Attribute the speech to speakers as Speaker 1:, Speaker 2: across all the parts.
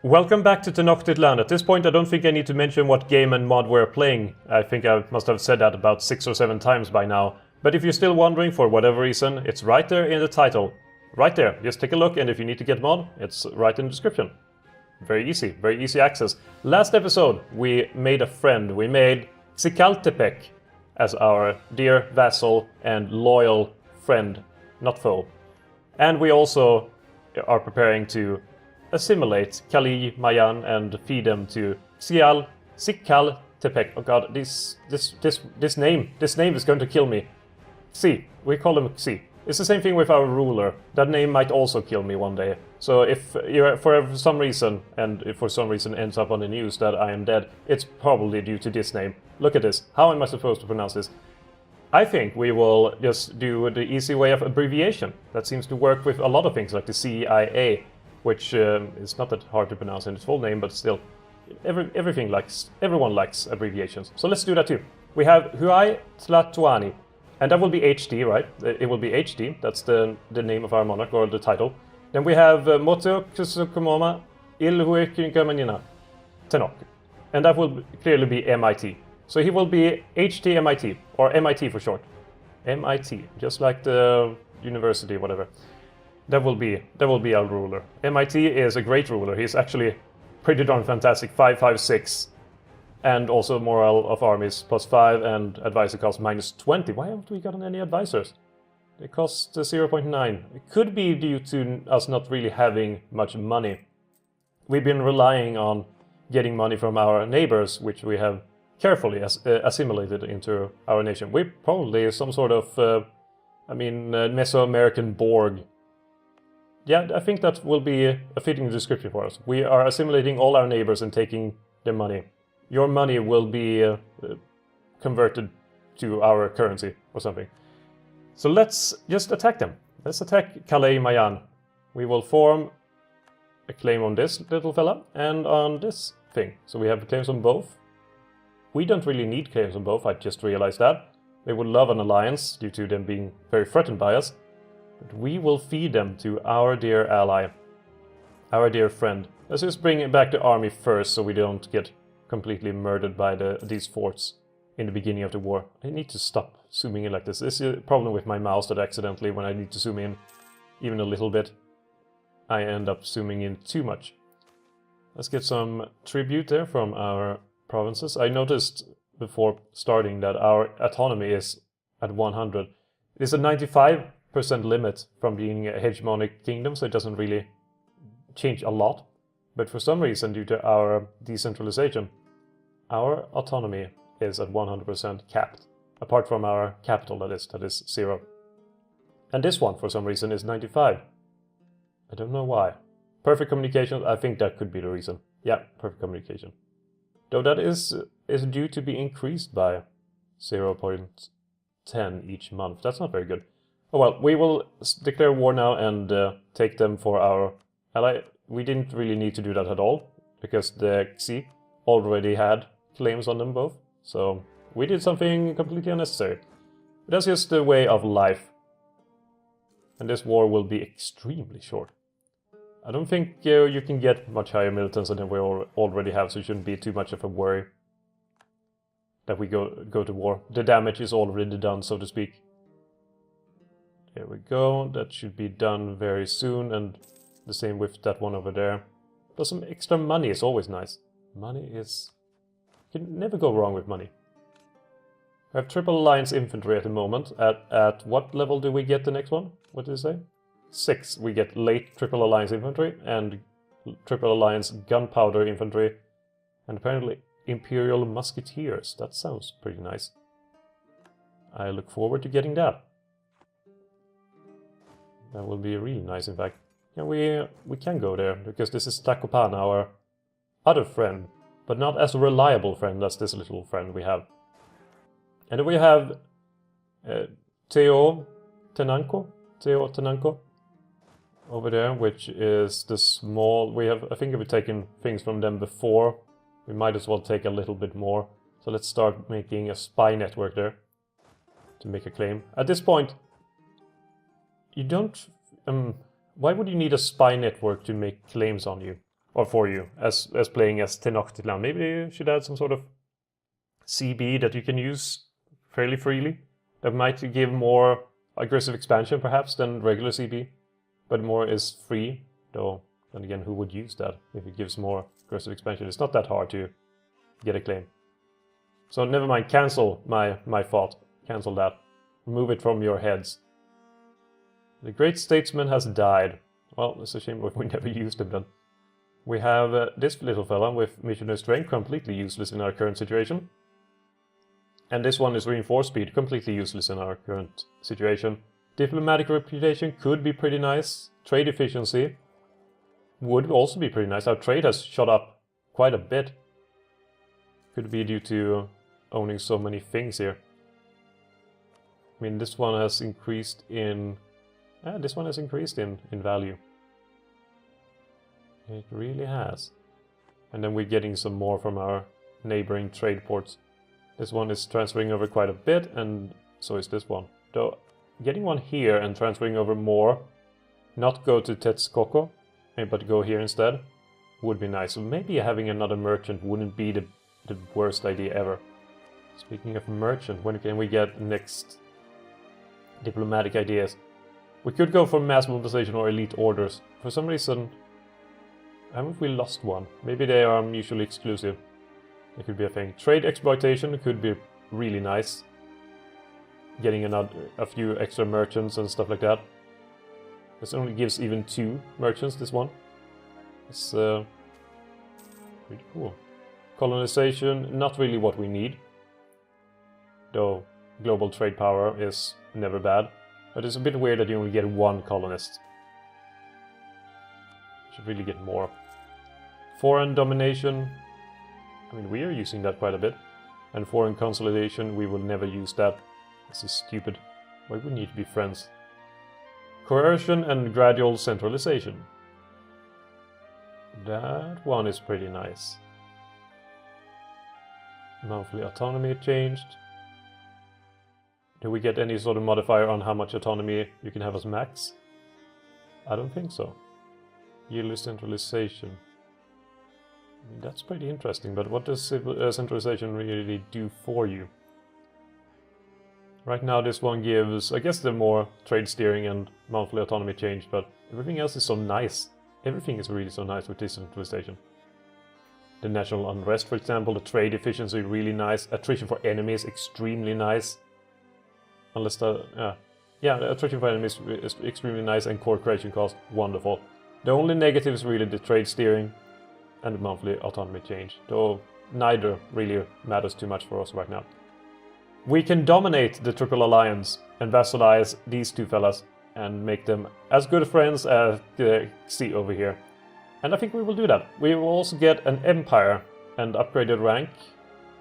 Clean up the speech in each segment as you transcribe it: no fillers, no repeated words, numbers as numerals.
Speaker 1: Welcome back to Tenochtitlan. At this point I don't think I need to mention what game and mod we're playing. I think I must have said that about 6 or 7 times by now. But if you're still wondering for whatever reason, it's right there in the title. Right there. Just take a look, and if you need to get mod, it's right in the description. Very easy access. Last episode we made a friend. We made Xicaltepec as our dear vassal and loyal friend, not foe. And we also are preparing to assimilate Kali, Mayan, and feed them to Xicaltepec. Oh god, this name is going to kill me. Xi, we call him Xi. It's the same thing with our ruler. That name might also kill me one day. So if you're for some reason, and if for some reason ends up on the news that I am dead, it's probably due to this name. Look at this. How am I supposed to pronounce this? I think we will just do the easy way of abbreviation. That seems to work with a lot of things, like the CIA, which is not that hard to pronounce in its full name, but still, everyone likes abbreviations. So let's do that too. We have Huay Tlatuani, and that will be HD, right? It will be HD. That's the name of our monarch, or the title. Then we have Moto Kusukumoma Ilhuekinkamanina Tenok, and that will clearly be MIT. So he will be HT MIT, or MIT for short. MIT, just like the university, whatever. That will be our ruler. MIT is a great ruler. He's actually pretty darn fantastic. 556, and also morale of armies +5, and advisor cost -20. Why haven't we gotten any advisors? They cost 0.9. It could be due to us not really having much money. We've been relying on getting money from our neighbors, which we have carefully assimilated into our nation. We're probably some sort of, Mesoamerican Borg. Yeah, I think that will be a fitting description for us. We are assimilating all our neighbors and taking their money. Your money will be converted to our currency or something. So let's just attack them. Let's attack Calais Mayan. We will form a claim on this little fella and on this thing. So we have claims on both. We don't really need claims on both, I just realized that. They would love an alliance due to them being very threatened by us. But we will feed them to our dear ally, our dear friend. Let's just bring back the army first so we don't get completely murdered by these forts in the beginning of the war. I need to stop zooming in like this. This is a problem with my mouse that accidentally, when I need to zoom in even a little bit, I end up zooming in too much. Let's get some tribute there from our provinces. I noticed before starting that our autonomy is at 100. It is a 95% limit from being a hegemonic kingdom, so it doesn't really change a lot. But for some reason, due to our decentralization, our autonomy is at 100% capped. Apart from our capital, that is 0. And this one, for some reason, is 95. I don't know why. Perfect communication, I think that could be the reason. Yeah, perfect communication. Though that is due to be increased by 0.10 each month. That's not very good. Oh well, we will declare war now and take them for our ally. We didn't really need to do that at all, because the Xi already had claims on them both. So we did something completely unnecessary. But that's just the way of life. And this war will be extremely short. I don't think you can get much higher militants than we already have, so it shouldn't be too much of a worry that we go to war. The damage is already done, so to speak. There we go, that should be done very soon, and the same with that one over there. Plus some extra money is always nice. Money is... You can never go wrong with money. I have Triple Alliance Infantry at the moment. At what level do we get the next one? What did it say? 6. We get late Triple Alliance Infantry and Triple Alliance Gunpowder Infantry. And apparently Imperial Musketeers. That sounds pretty nice. I look forward to getting that. That will be really nice, in fact. Yeah, we can go there, because this is Tlacopan, our other friend, but not as reliable friend as this little friend we have. And then we have Teotihuacan over there, which is the small... I think we've taken things from them before. We might as well take a little bit more. So let's start making a spy network there to make a claim. At this point, you don't... why would you need a spy network to make claims on you? or for you, as playing as Tenochtitlan. Maybe you should add some sort of CB that you can use fairly freely. That might give more aggressive expansion, perhaps, than regular CB. But more is free, though, then again, who would use that if it gives more aggressive expansion? It's not that hard to get a claim. So never mind, cancel my thought. Cancel that. Remove it from your heads. The great statesman has died. Well, it's a shame we never used him then. We have this little fella with missionary strength, completely useless in our current situation. And this one is reinforced speed, completely useless in our current situation. Diplomatic reputation could be pretty nice. Trade efficiency would also be pretty nice. Our trade has shot up quite a bit. Could be due to owning so many things here. I mean, this one has increased in... this one has increased in value. It really has. And then we're getting some more from our neighboring trade ports. This one is transferring over quite a bit, and so is this one. Though, getting one here and transferring over more, not go to Texcoco, but go here instead, would be nice. So maybe having another merchant wouldn't be the worst idea ever. Speaking of merchant, when can we get next diplomatic ideas? We could go for mass mobilization or elite orders. For some reason, haven't we lost one? Maybe they are mutually exclusive. It could be a thing. Trade exploitation could be really nice. Getting a few extra merchants and stuff like that. This only gives even 2 merchants, this one. It's pretty cool. Colonization, not really what we need. Though global trade power is never bad. But it's a bit weird that you only get 1 colonist. Should really get more. Foreign domination. I mean, we are using that quite a bit. And foreign consolidation, we will never use that. This is stupid. Why would we need to be friends? Coercion and gradual centralization. That one is pretty nice. Monthly autonomy changed. Do we get any sort of modifier on how much autonomy you can have as max? I don't think so. Yearly centralization. I mean, that's pretty interesting, but what does centralization really do for you? Right now this one gives, I guess, the more trade steering and monthly autonomy change, but everything else is so nice. Everything is really so nice with decentralization. The national unrest, for example, the trade efficiency really nice. Attrition for enemies extremely nice. Unless the attrition for enemies is extremely nice, and core creation cost wonderful. The only negative is really the trade steering and the monthly autonomy change, though neither really matters too much for us right now. We can dominate the Triple Alliance and vassalize these 2 fellas and make them as good friends as the sea over here. And I think we will do that. We will also get an empire and upgraded rank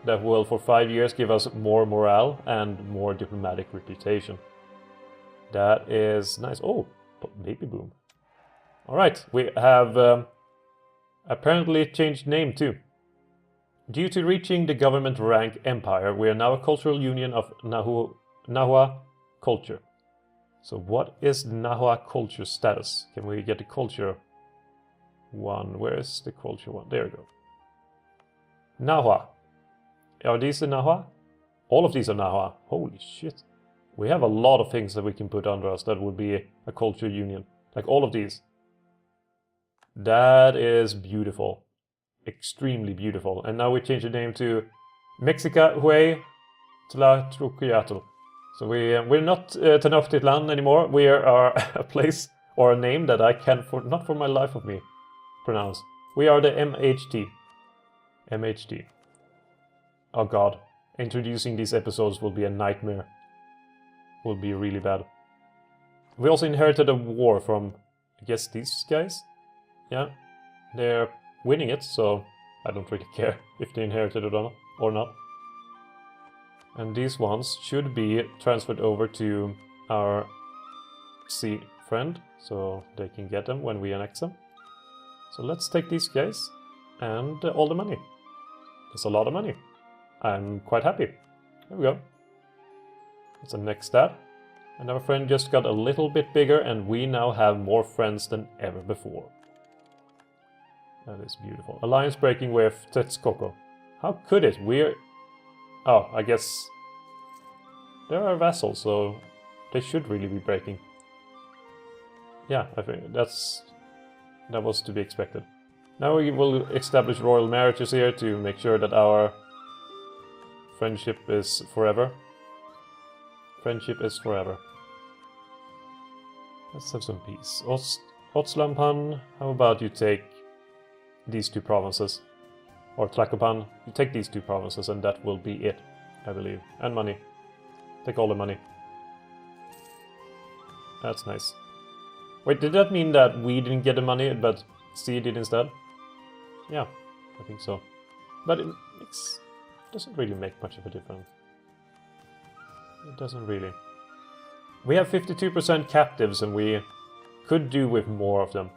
Speaker 1: that will for 5 years give us more morale and more diplomatic reputation. That is nice. Oh, baby boom. Alright, we have apparently changed name too. Due to reaching the government rank empire, we are now a cultural union of Nahua culture. So what is Nahua culture status? Can we get the culture one? Where is the culture one? There we go. Nahua. Are these the Nahua? All of these are Nahua. Holy shit. We have a lot of things that we can put under us that would be a culture union. Like all of these. That is beautiful. Extremely beautiful. And now we change the name to Mexica Tlachtruquiatl. So we're not Tenochtitlan anymore. We are a place or a name that I can, not for my life of me, pronounce. We are the MHT. MHT. Oh god. Introducing these episodes will be a nightmare. Will be really bad. We also inherited a war from, I guess, these guys? Yeah. They're winning it, so I don't really care if they inherited it or not. And these ones should be transferred over to our sea friend, so they can get them when we annex them. So let's take these guys and all the money. That's a lot of money. I'm quite happy. There we go. Let's annex that. And our friend just got a little bit bigger, and we now have more friends than ever before. That is beautiful. Alliance breaking with Texcoco. How could it? We're... Oh, I guess... They're our vassals, so they should really be breaking. Yeah, I think that was to be expected. Now we will establish royal marriages here to make sure that our friendship is forever. Friendship is forever. Let's have some peace. Otslampan, how about you take these two provinces? Or Tlacopan, you take these two provinces and that will be it, I believe. And money. Take all the money. That's nice. Wait, did that mean that we didn't get the money, but C did instead? Yeah, I think so. But it doesn't really make much of a difference. It doesn't really. We have 52% captives and we could do with more of them.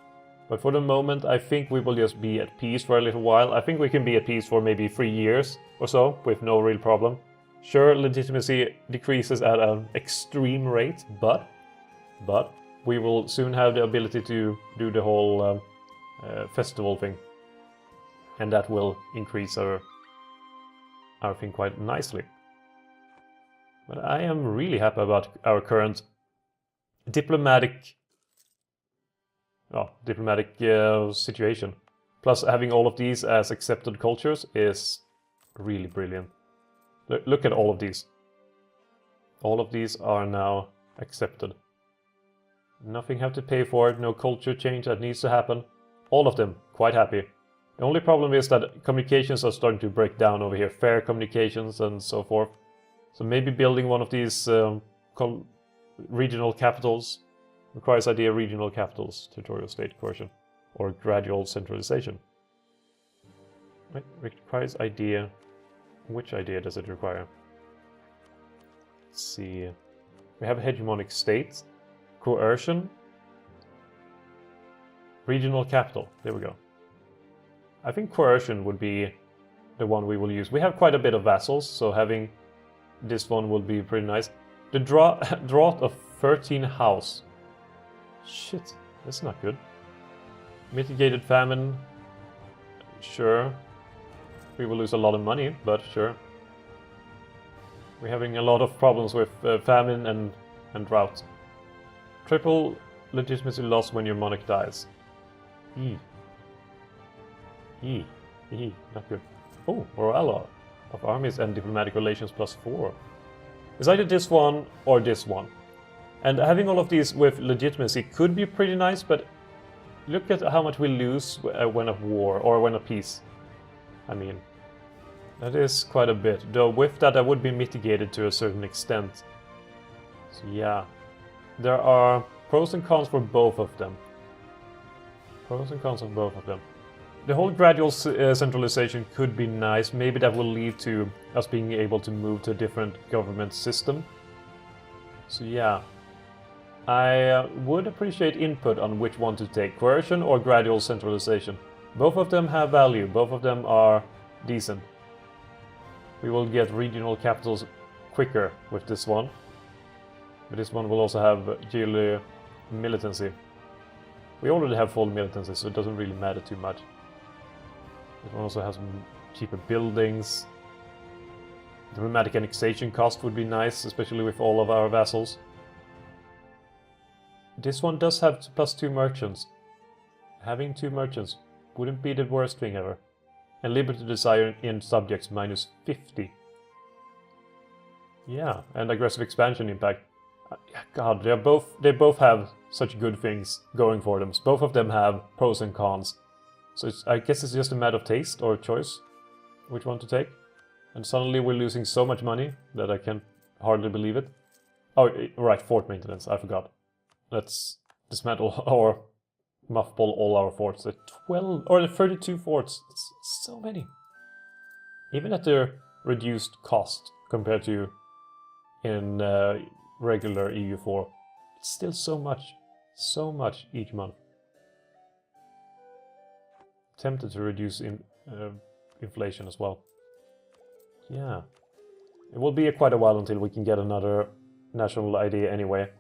Speaker 1: But for the moment, I think we will just be at peace for a little while. I think we can be at peace for maybe 3 years or so, with no real problem. Sure, legitimacy decreases at an extreme rate, but we will soon have the ability to do the whole festival thing. And that will increase our thing quite nicely. But I am really happy about our current diplomatic situation. Plus, having all of these as accepted cultures is really brilliant. Look at all of these. All of these are now accepted. Nothing have to pay for it, no culture change that needs to happen. All of them, quite happy. The only problem is that communications are starting to break down over here. Fair communications and so forth. So maybe building one of these regional capitals requires idea regional capitals, territorial state coercion, or gradual centralization. It requires idea. Which idea does it require? Let's see. We have hegemonic states, coercion, regional capital. There we go. I think coercion would be the one we will use. We have quite a bit of vassals, so having this one will be pretty nice. The drought of 13 house. Shit, that's not good. Mitigated famine. Sure. We will lose a lot of money, but sure. We're having a lot of problems with famine and drought. Triple legitimacy loss when your monarch dies. Not good. Oh, morale of armies and diplomatic relations +4. It's either this one or this one. And having all of these with legitimacy could be pretty nice, but look at how much we lose when at war, or when at peace. I mean, that is quite a bit. Though with that I would be mitigated to a certain extent. So yeah, there are pros and cons for both of them. Pros and cons of both of them. The whole gradual centralization could be nice. Maybe that will lead to us being able to move to a different government system. So yeah, I would appreciate input on which one to take, coercion or gradual centralization. Both of them have value, both of them are decent. We will get regional capitals quicker with this one. But this one will also have yearly militancy. We already have full militancy, so it doesn't really matter too much. This one also has some cheaper buildings. Diplomatic annexation cost would be nice, especially with all of our vassals. This one does have +2 merchants. Having 2 merchants wouldn't be the worst thing ever. And liberty desire in subjects -50. Yeah, and aggressive expansion impact. God, they both have such good things going for them. Both of them have pros and cons. So I guess it's just a matter of taste or choice, which one to take. And suddenly we're losing so much money that I can hardly believe it. Oh, right, fort maintenance, I forgot. Let's dismantle or mothball all our forts. The 12 or the 32 forts. It's so many. Even at their reduced cost compared to in regular EU4, it's still so much each month. Tempted to reduce inflation as well. Yeah, it will be quite a while until we can get another national ID anyway.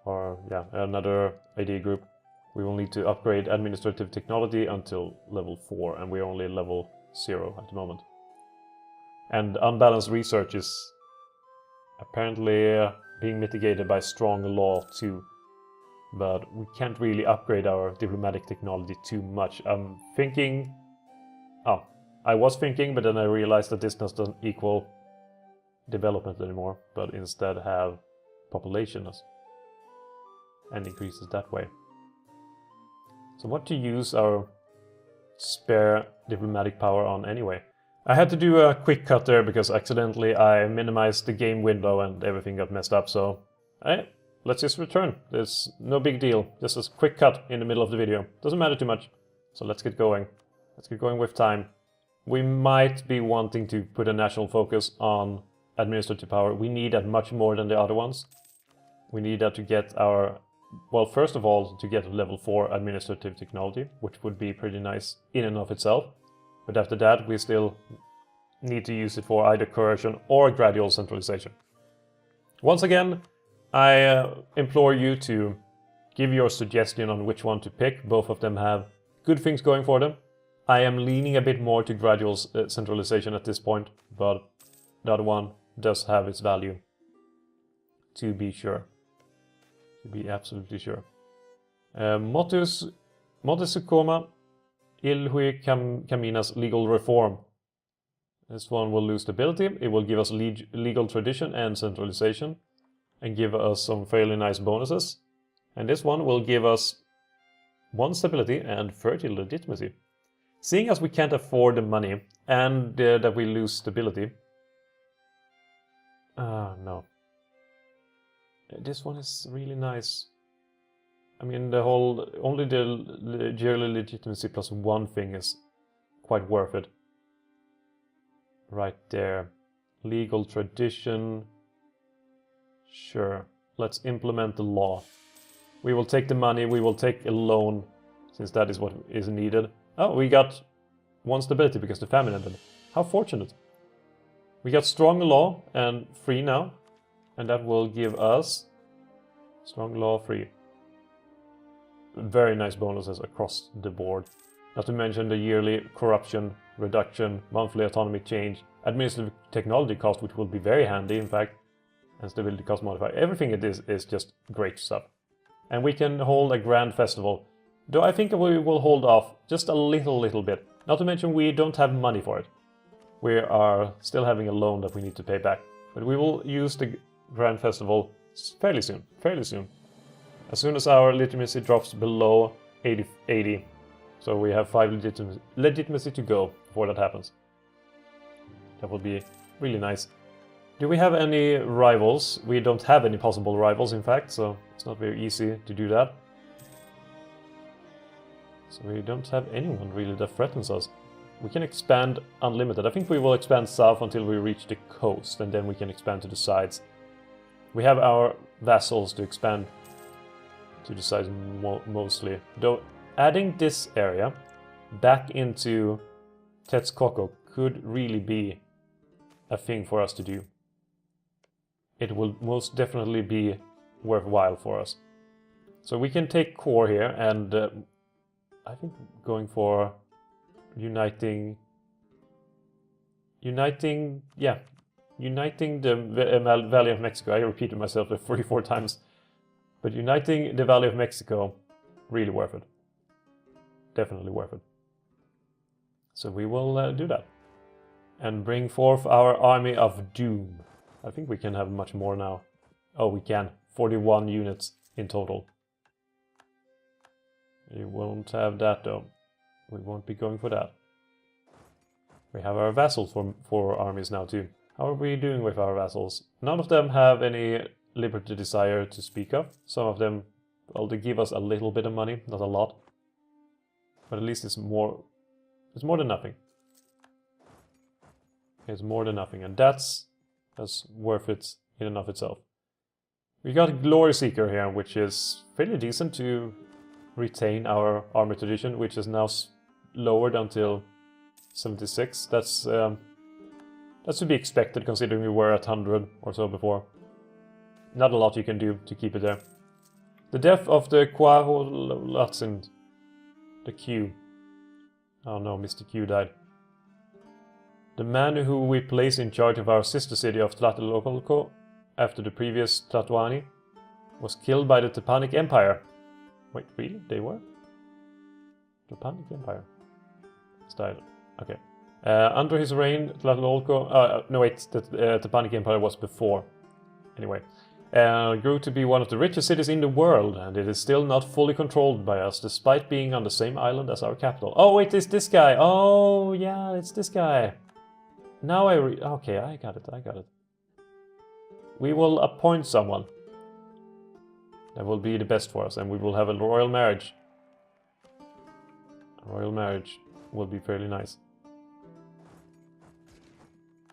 Speaker 1: Or yeah, another ID group. We will need to upgrade administrative technology until level 4, and we're only level 0 at the moment. And unbalanced research is apparently being mitigated by strong law too. But we can't really upgrade our diplomatic technology too much. I'm thinking... Oh, I was thinking, but then I realized that this doesn't equal development anymore, but instead have population and increases that way. So what to use our spare diplomatic power on anyway? I had to do a quick cut there because accidentally I minimized the game window and everything got messed up, so let's just return. There's no big deal, just a quick cut in the middle of the video. Doesn't matter too much, so let's get going. Let's get going with time. We might be wanting to put a national focus on administrative power. We need that much more than the other ones. We need that to get our... Well, first of all, to get level 4 administrative technology, which would be pretty nice in and of itself. But after that, we still need to use it for either coercion or gradual centralization. Once again, I implore you to give your suggestion on which one to pick. Both of them have good things going for them. I am leaning a bit more to gradual centralization at this point, but the other one does have its value, to be sure. To be absolutely sure. Motus Sucoma Ilhui Caminas legal reform. This one will lose stability. It will give us legal tradition and centralization, and give us some fairly nice bonuses. And this one will give us 1 stability and 30 legitimacy. Seeing as we can't afford the money and that we lose stability. No. This one is really nice. I mean, the whole... Only the yearly legitimacy plus 1 thing is quite worth it. Right there. Legal tradition. Sure. Let's implement the law. We will take the money, we will take a loan, since that is what is needed. Oh, we got 1 stability because the famine ended. How fortunate. We got strong law and free now. And that will give us strong law free. Very nice bonuses across the board. Not to mention the yearly corruption reduction, monthly autonomy change, administrative technology cost, which will be very handy in fact, and stability cost modifier. Everything it is just great stuff. And we can hold a grand festival. Though I think we will hold off just a little bit. Not to mention we don't have money for it. We are still having a loan that we need to pay back. But we will use the Grand Festival fairly soon. As soon as our legitimacy drops below 80. So we have 5 legitimacy to go before that happens. That will be really nice. Do we have any rivals? We don't have any possible rivals, in fact, so it's not very easy to do that. So we don't have anyone really that threatens us. We can expand unlimited. I think we will expand south until we reach the coast, and then we can expand to the sides. We have our vassals to expand to the sides mostly. Though adding this area back into Texcoco could really be a thing for us to do. It will most definitely be worthwhile for us. So we can take core here, and I think going for uniting the Valley of Mexico. I repeated myself 3-4 times. But uniting the Valley of Mexico, really worth it. Definitely worth it. So we will do that. And bring forth our army of doom. I think we can have much more now. Oh, we can. 41 units in total. We won't have that though. We won't be going for that. We have our vassals for armies now too. How are we doing with our vassals? None of them have any liberty desire to speak of. Some of them, well, they give us a little bit of money, not a lot. But at least it's more than nothing. It's more than nothing, and that's worth it in and of itself. We got a Glory Seeker here, which is fairly decent to retain our army tradition, which is now lowered until 76. That's to be expected, considering we were at 100 or so before. Not a lot you can do to keep it there. The death of the Quaholatzin. The Q. Oh no, Mr. Q died. The man who we placed in charge of our sister city of Tlatelolco after the previous Tlatoani was killed by the Tepanic Empire. Wait, really? They were? Tepanic Empire. It's died. Okay. Under his reign, Tlatelolco... no wait, the Tepanic Empire was before. Anyway. Grew to be one of the richest cities in the world, and it is still not fully controlled by us, despite being on the same island as our capital. Oh wait, it's this guy! Oh yeah, it's this guy! Now okay, I got it. We will appoint someone that will be the best for us, and we will have a royal marriage. A royal marriage will be fairly nice.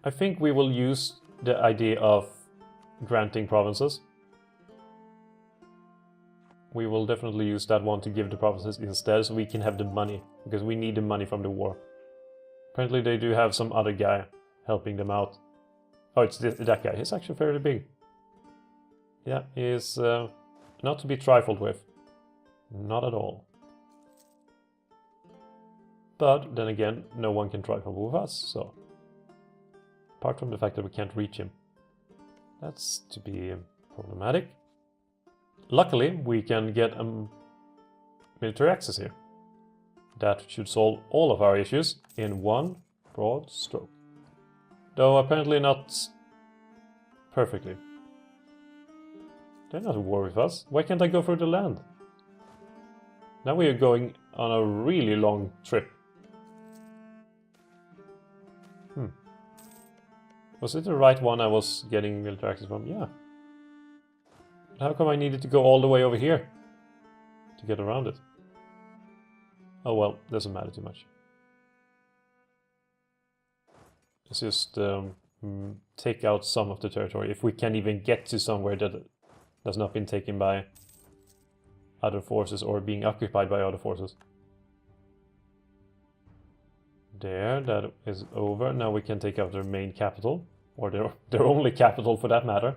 Speaker 1: I think we will use the idea of granting provinces. We will definitely use that one to give the provinces instead, so we can have the money, because we need the money from the war. Apparently they do have some other guy helping them out. Oh, it's that guy. He's actually fairly big. Yeah, he is not to be trifled with. Not at all. But then again, no one can trifle with us, so... Apart from the fact that we can't reach him. That's to be problematic. Luckily, we can get military access here. That should solve all of our issues in one broad stroke. Though apparently not perfectly. They're not at war with us. Why can't I go through the land? Now we are going on a really long trip. Was it the right one I was getting military access from? Yeah. But how come I needed to go all the way over here to get around it? Oh well, doesn't matter too much. Let's just take out some of the territory, if we can even get to somewhere that has not been taken by other forces or being occupied by other forces. There, that is over. Now we can take out their main capital, or their only capital for that matter.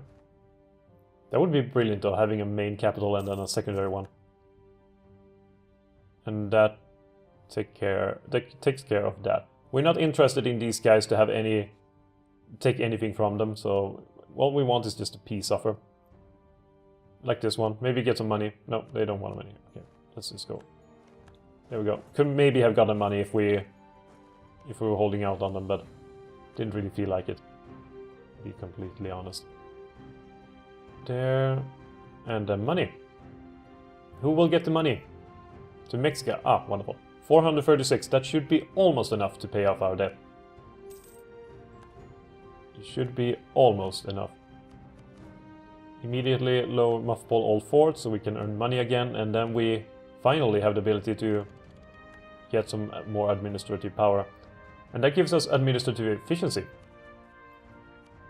Speaker 1: That would be brilliant though, having a main capital and then a secondary one. And that takes care of that. We're not interested in these guys to have take anything from them, so all we want is just a peace offer. Like this one. Maybe get some money. No, they don't want money. Okay, let's just go. There we go. Could maybe have gotten money if we were holding out on them, but didn't really feel like it, to be completely honest. There. And the money. Who will get the money? To Mexico. Ah, wonderful. 436. That should be almost enough to pay off our debt. It should be almost enough. Immediately mothball all forts so we can earn money again, and then we finally have the ability to get some more administrative power. And that gives us administrative efficiency,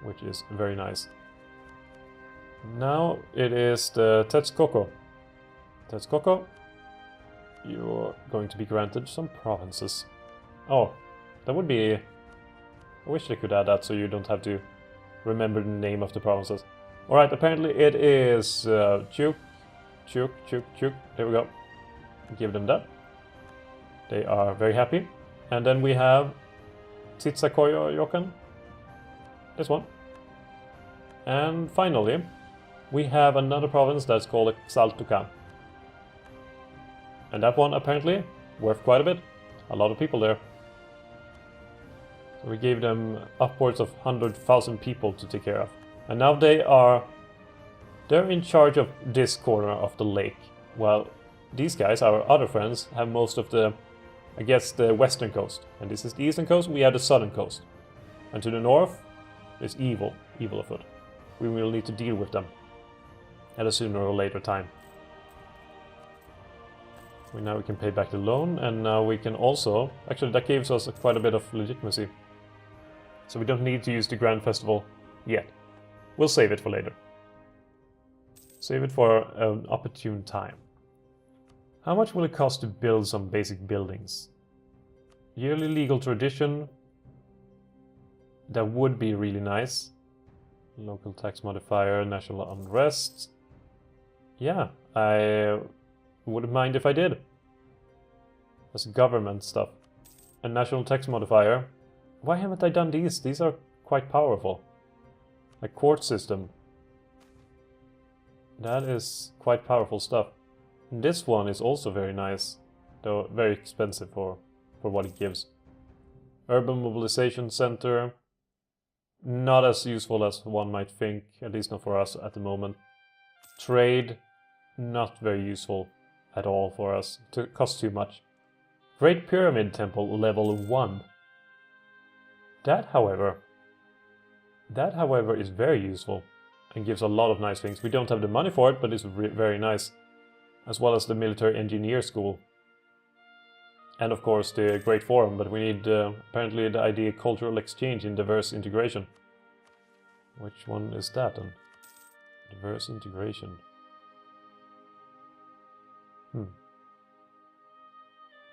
Speaker 1: which is very nice. Now it is the Texcoco. Texcoco, you're going to be granted some provinces. Oh, that would be... I wish they could add that so you don't have to remember the name of the provinces. Alright, apparently it is Chuk. There we go. Give them that. They are very happy. And then we have Titsakoyokan. This one. And finally, we have another province that's called Xaltucan. And that one apparently worth quite a bit. A lot of people there. So we gave them upwards of 100,000 people to take care of. And now they're in charge of this corner of the lake. While these guys, our other friends, have most of the, I guess, the western coast. And this is the eastern coast, we have the southern coast. And to the north is evil afoot. We will need to deal with them at a sooner or later time. Now we can pay back the loan, and now we can also... Actually, that gives us quite a bit of legitimacy. So we don't need to use the Grand Festival yet. We'll save it for later. Save it for an opportune time. How much will it cost to build some basic buildings? Yearly legal tradition. That would be really nice. Local tax modifier, national unrest. Yeah, I wouldn't mind if I did. That's government stuff. A national tax modifier. Why haven't I done these? These are quite powerful. A court system. That is quite powerful stuff. And this one is also very nice, though very expensive for what it gives. Urban Mobilization Center. Not as useful as one might think, at least not for us at the moment. Trade. Not very useful at all for us. It costs too much. Great Pyramid Temple level 1. That, however, is very useful and gives a lot of nice things. We don't have the money for it, but it's very nice. As well as the Military Engineer School. And of course the Great Forum, but we need apparently the idea cultural exchange in diverse integration. Which one is that then? Diverse integration.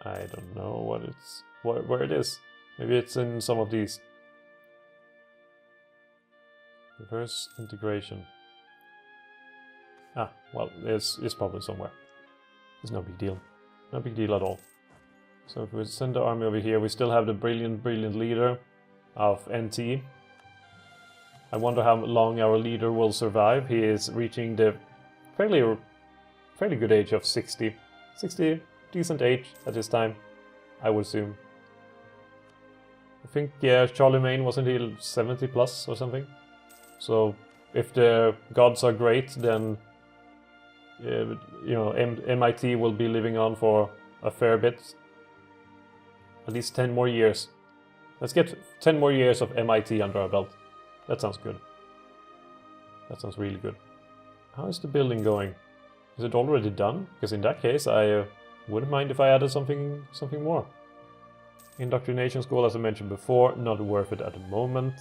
Speaker 1: I don't know where it is. Maybe it's in some of these. Diverse integration. Ah, well, it's probably somewhere. It's no big deal. No big deal at all. So if we send the army over here, we still have the brilliant leader of NT. I wonder how long our leader will survive. He is reaching the fairly good age of 60. 60, decent age at this time, I would assume. I think Charlemagne wasn't he 70 plus or something? So if the gods are great, then you know, MIT will be living on for a fair bit. At least 10 more years. Let's get 10 more years of MIT under our belt. That sounds good. That sounds really good. How is the building going? Is it already done? Because in that case, I wouldn't mind if I added something more. Indoctrination school, as I mentioned before, not worth it at the moment.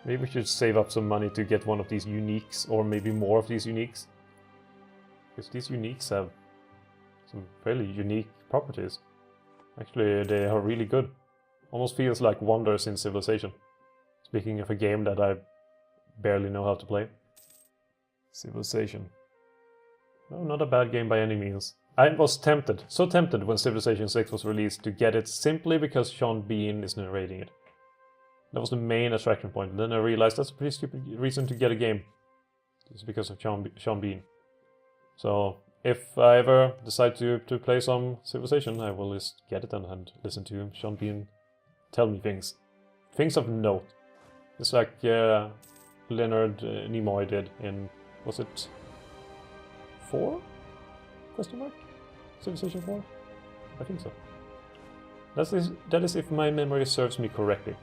Speaker 1: Maybe we should save up some money to get one of these uniques, or maybe more of these uniques. Because these uniques have some fairly unique properties. Actually, they are really good. Almost feels like wonders in Civilization. Speaking of a game that I barely know how to play. Civilization. No, not a bad game by any means. I was tempted, so tempted when Civilization 6 was released to get it simply because Sean Bean is narrating it. That was the main attraction point. And then I realized that's a pretty stupid reason to get a game. It's because of Sean Bean. So if I ever decide to play some Civilization, I will just get it and listen to Sean Bean tell me things. Things of note. It's like Leonard Nimoy did in, was it 4? Question mark? Civilization 4? I think so. That is if my memory serves me correctly.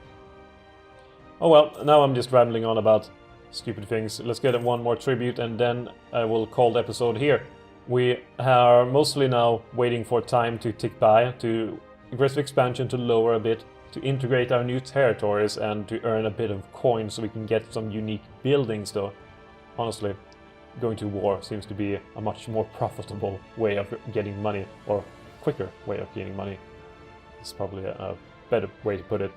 Speaker 1: Oh well, now I'm just rambling on about stupid things. Let's get one more tribute and then I will call the episode here. We are mostly now waiting for time to tick by, to aggressive expansion to lower a bit, to integrate our new territories and to earn a bit of coin so we can get some unique buildings though. Honestly, going to war seems to be a much more profitable way of getting money, or quicker way of getting money. It's probably a better way to put it.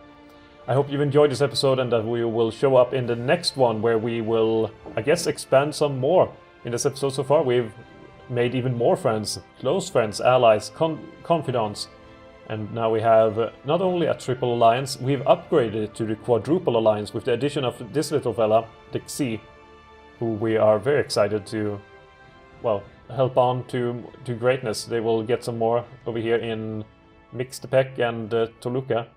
Speaker 1: I hope you've enjoyed this episode and that we will show up in the next one where we will, I guess, expand some more. In this episode so far we've made even more friends, close friends, allies, confidants. And now we have not only a triple alliance, we've upgraded it to the quadruple alliance with the addition of this little fella, the Xi, who we are very excited to, well, help on to greatness. They will get some more over here in Mixtepec and Toluca.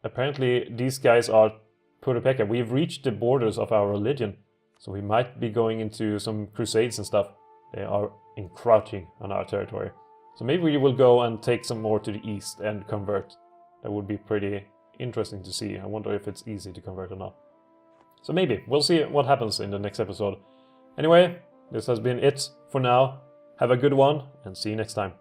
Speaker 1: Apparently these guys are Purupeka. We've reached the borders of our religion, so we might be going into some crusades and stuff. They are encroaching on our territory. So maybe we will go and take some more to the east and convert. That would be pretty interesting to see. I wonder if it's easy to convert or not. So maybe. We'll see what happens in the next episode. Anyway, this has been it for now. Have a good one and see you next time.